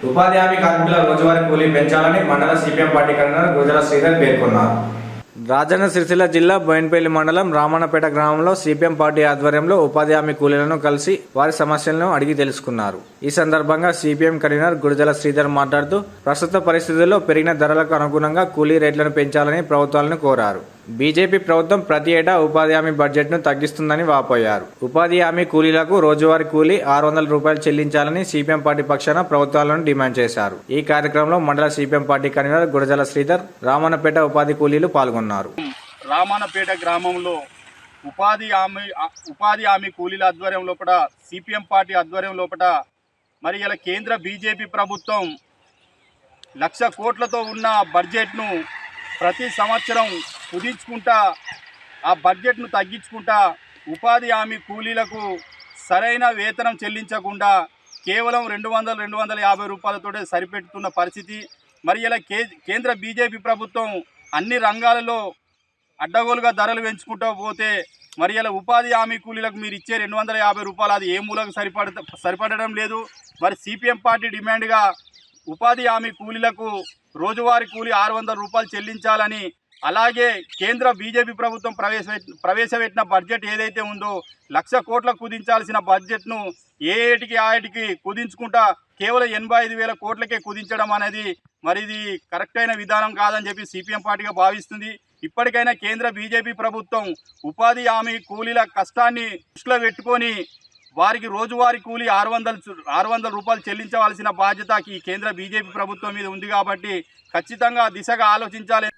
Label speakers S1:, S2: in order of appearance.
S1: ఉపాధి హామీ కార్మికుల రోజువారీ కూలీ పెంచాలని మండల CPM party convener Gurajala Sridhar పేర్కొన్నారు. రాజన్న సిరిసిల్ల జిల్లా బోయినపల్లి మండలం రామన్నపేట గ్రామంలో సిపిఎం పార్టీ ఆధ్వర్యంలో ఉపాధి హామీ కూలీలను కలిసి వారి సమస్యలను అడిగి తెలుసుకున్నారు. ఈ సందర్భంగా సిపిఎం కన్వీనర్ గురజాల శ్రీధర్ మాట్లాడుతూ ప్రస్తుత పరిస్థితుల్లో పెరిగిన ధరలకు అనుగుణంగా కూలీ రేట్లను పెంచాలని ప్రభుత్వాలను కోరారు. బీజేపీ ప్రభుత్వం ప్రతి ఏటా ఉపాధి హామీ బడ్జెట్ను తగ్గిస్తుందని వాపోయారు. ఉపాధి హామీ కూలీలకు రోజువారీ కూలీ 600 రూపాయలు చెల్లించాలని సిపిఎం పార్టీ పక్షాన ప్రభుత్వాలను డిమాండ్ చేశారు. ఈ కార్యక్రమంలో మండల CPM party convener Gurajala Sridhar, Ramannapet ఉపాధి కూలీలు పాల్గొన్నారు.
S2: రామన్నపేట గ్రామంలో ఉపాధి హామీ కూలీల ఆధ్వర్యం లోపల సిపిఎం పార్టీ ఆధ్వర్యం లోపల మరి ఇలా కేంద్ర బీజేపీ ప్రభుత్వం 1,00,000 కోట్లతో ఉన్న బడ్జెట్ను ప్రతి సంవత్సరం కుదించుకుంటా ఆ బడ్జెట్ను తగ్గించుకుంటా ఉపాధి హామీ కూలీలకు సరైన వేతనం చెల్లించకుండా కేవలం 200-250 రూపాయలతోటే సరిపెట్టుతున్న పరిస్థితి. మరి ఇలా కేంద్ర బీజేపీ ప్రభుత్వం అన్ని రంగాలలో అడ్డగోలుగా ధరలు పెంచుకుంటూ పోతే మరి ఇలా ఉపాధి హామీ కూలీలకు మీరు ఇచ్చే 250 రూపాయలు అది ఏ మూలకు సరిపడడం లేదు. మరి సిపిఎం పార్టీ డిమాండ్గా ఉపాధి హామీ కూలీలకు రోజువారీ కూలీ 600 రూపాయలు చెల్లించాలని, అలాగే కేంద్ర బీజేపీ ప్రభుత్వం ప్రవేశపెట్టిన బడ్జెట్ ఏదైతే ఉందో 1,00,000 కోట్లకు కుదించాల్సిన బడ్జెట్ను ఏటికి ఆటికి కుదించుకుంటా కేవలం 85,000 కోట్లకే కుదించడం అనేది మరి ఇది కరెక్ట్ అయిన విధానం కాదని చెప్పి సిపిఎం పార్టీగా భావిస్తుంది. ఇప్పటికైనా కేంద్ర బీజేపీ ప్రభుత్వం ఉపాధి హామీ కూలీల కష్టాన్ని దృష్టిలో పెట్టుకొని వారికి రోజువారీ కూలీ 600 రూపాయలు చెల్లించవలసిన బాధ్యత ఈ కేంద్ర బీజేపీ ప్రభుత్వం మీద ఉంది. కాబట్టి ఖచ్చితంగా దిశగా ఆలోచించాలి.